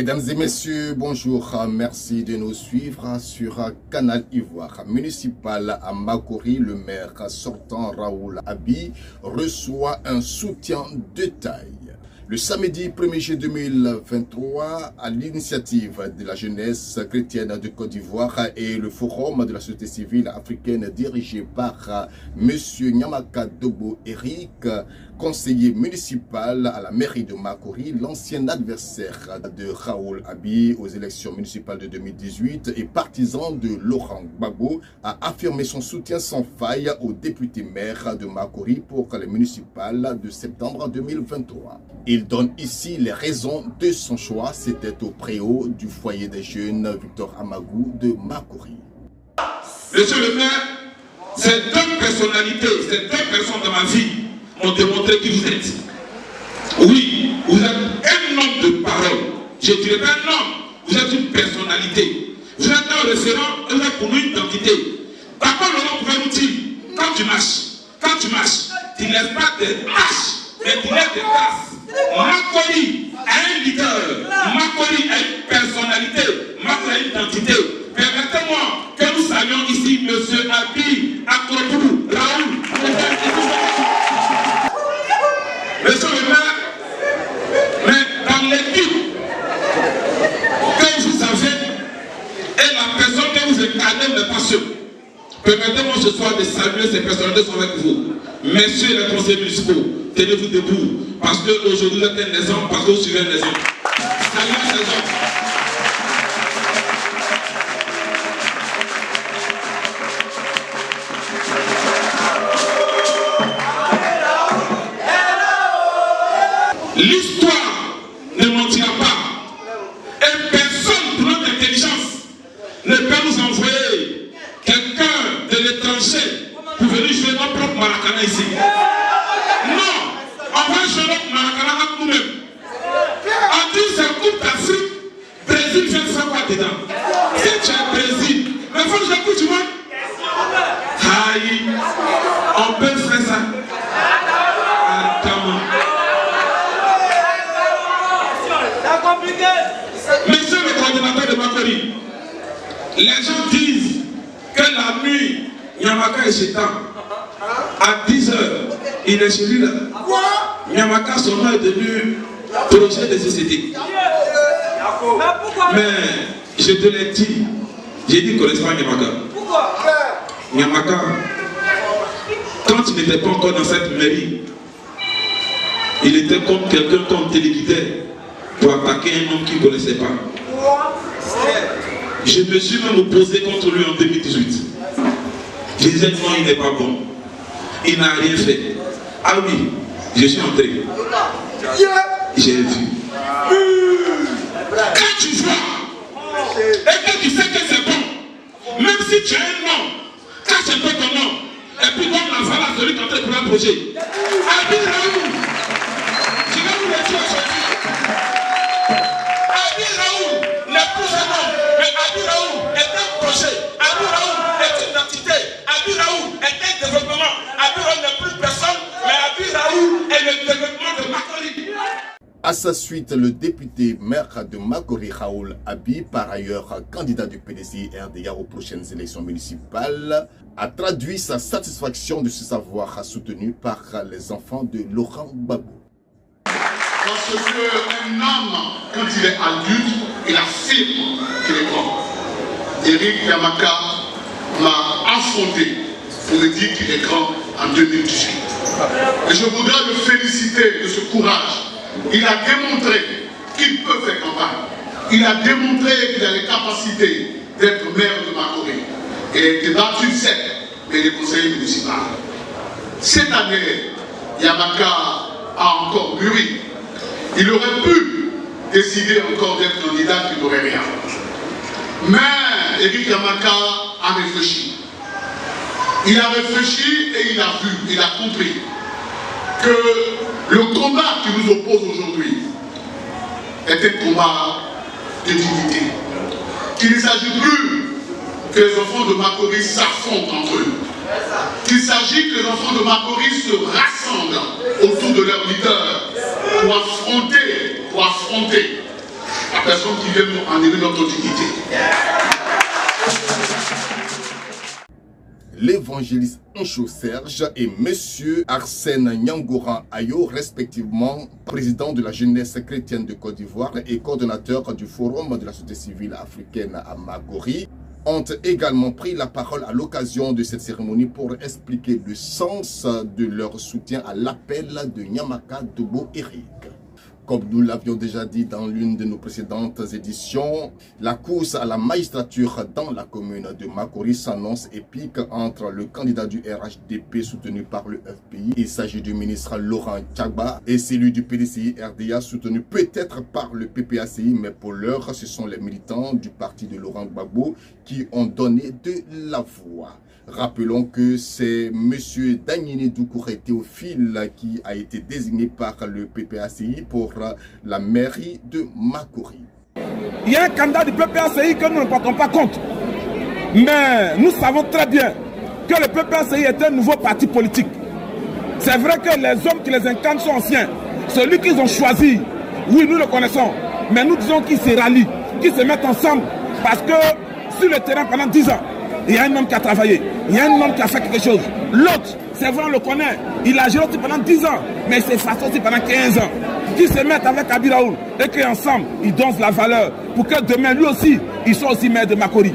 Mesdames et messieurs, bonjour. Merci de nous suivre sur Canal Ivoire municipal à Makori. Le maire sortant Raoul Abi reçoit un soutien de taille. Le samedi 1er juillet 2023, à l'initiative de la jeunesse chrétienne de Côte d'Ivoire et le forum de la société civile africaine dirigé par M. Nyamaka Dobo Eric, conseiller municipal à la mairie de Makori, l'ancien adversaire de Raoul Abi aux élections municipales de 2018 et partisan de Laurent Gbagbo, a affirmé son soutien sans faille au député maire de Makori pour les municipales de septembre 2023. Il donne ici les raisons de son choix. C'était au préau du foyer des jeunes Victor Amagou de Makori. Monsieur le maire, ces deux personnalités, ces deux personnes dans ma vie m'ont démontré qui vous êtes. Oui, vous êtes un homme de parole. Je ne dirais pas un homme, vous êtes une personnalité. Vous êtes un référent, vous êtes pour nous une identité. D'accord, Laurent pouvait nous dire, quand tu marches, tu ne laisses pas des taches, mais tu laisses des traces. Makori a un leader, Makori a une personnalité, Makori a une identité. Permettez-moi que nous saluons ici M. Abi Akroboulou, Raoul. Monsieur le maire, mais dans l'équipe que vous avez et la personne que vous incarnez n'est pas seule. Permettez-moi ce soir de saluer ces personnalités qui sont avec vous. Messieurs les conseillers municipaux, tenez-vous debout, parce qu'aujourd'hui vous êtes un exemple, parce que vous suivez un exemple. Saluez ces hommes. L'histoire ne mentira pas. Et personne, pour notre intelligence, ne peut nous envoyer quelqu'un de l'étranger pour venir jouer notre propre Maracana ici. Non, on va jouer notre Maracana avec nous-mêmes. On dit c'est Coupe d'Afrique, Brésil vient de faire quoi dedans? Si tu es Brésil, mais il faut que je coupe du monde. Aïe, on peut faire ça. Monsieur le coordinateur de Makori, les gens disent que la nuit, Nyamaka est chez Tam. À 10h, il est chez lui là. Nyamaka, son nom est devenu projet de société. Mais je te l'ai dit, j'ai dit qu'on ne connaissait pas Nyamaka. Nyamaka, quand il n'était pas encore dans cette mairie, il était comme quelqu'un comme téléguidé pour attaquer un homme qu'il ne connaissait pas. Je me suis même opposé contre lui en 2018. Je disais non, il n'est pas bon. Il n'a rien fait. Ah oui, je suis entré. J'ai vu. Quand tu vois et que tu sais que c'est bon, même si tu as un nom, cache un peu ton nom, et puis donne la valeur à celui qui est en train de prendre un projet. Abi Raoul, je vais vous le dire aujourd'hui. Abi Raoul n'est plus un homme, mais Abi Raoul est un projet. Abi Raoul est une identité. Abi Raoul est un développement. Abi Raoul n'est plus personne, mais Abi Raoul est le développement de Makori. À sa suite, le député maire de Makori, Raoul Abi, par ailleurs candidat du PDC RDA aux prochaines élections municipales, a traduit sa satisfaction de se savoir soutenu par les enfants de Laurent Gbagbo. Parce qu'un homme, quand il est adulte, il affirme qu'il est grand. Eric Nyamaka m'a affronté pour me dire qu'il est grand en 2018. Et je voudrais le féliciter de ce courage. Il a démontré qu'il peut faire campagne. Il a démontré qu'il a les capacités d'être maire de Makori. Il a été battu sec, mais les conseillers municipaux. Cette année, Nyamaka a encore mûri. Il aurait pu décider encore d'être candidat qui n'aurait rien. Mais Eric Nyamaka a réfléchi. Il a réfléchi et il a vu, il a compris que le combat qui nous oppose aujourd'hui est un combat de dignité. Qu'il ne s'agit plus que les enfants de Makori s'affrontent entre eux. Qu'il s'agit que les enfants de Makori se rassemblent autour de leur leader pour affronter personnes qui viennent enlever notre dignité. L'évangéliste Ncho Serge et M. Arsène Nyangora Ayo, respectivement président de la jeunesse chrétienne de Côte d'Ivoire et coordonnateur du Forum de la société civile africaine à Magori, ont également pris la parole à l'occasion de cette cérémonie pour expliquer le sens de leur soutien à l'appel de Nyamaka Dobo Eric. Comme nous l'avions déjà dit dans l'une de nos précédentes éditions, la course à la magistrature dans la commune de Makori s'annonce épique entre le candidat du RHDP soutenu par le FPI, il s'agit du ministre Laurent Tchagba, et celui du PDCI RDA soutenu peut-être par le PPACI, mais pour l'heure, ce sont les militants du parti de Laurent Gbagbo qui ont donné de la voix. Rappelons que c'est M. Danyine Doucouré Théophile qui a été désigné par le PPACI pour la mairie de Makori. Il y a un candidat du PPACI que nous ne portons pas compte. Mais nous savons très bien que le PPACI est un nouveau parti politique. C'est vrai que les hommes qui les incarnent sont anciens. Celui qu'ils ont choisi, oui, nous le connaissons. Mais nous disons qu'ils se rallient, qu'ils se mettent ensemble. Parce que sur le terrain pendant 10 ans, il y a un homme qui a travaillé, il y a un homme qui a fait quelque chose. L'autre, c'est vrai, on le connaît, il a géré aussi pendant 10 ans, mais il s'est effacé aussi pendant 15 ans. Qui se mettent avec Abi Raoul et qu'ensemble, ils donnent la valeur pour que demain, lui aussi, il soit aussi maire de Makori.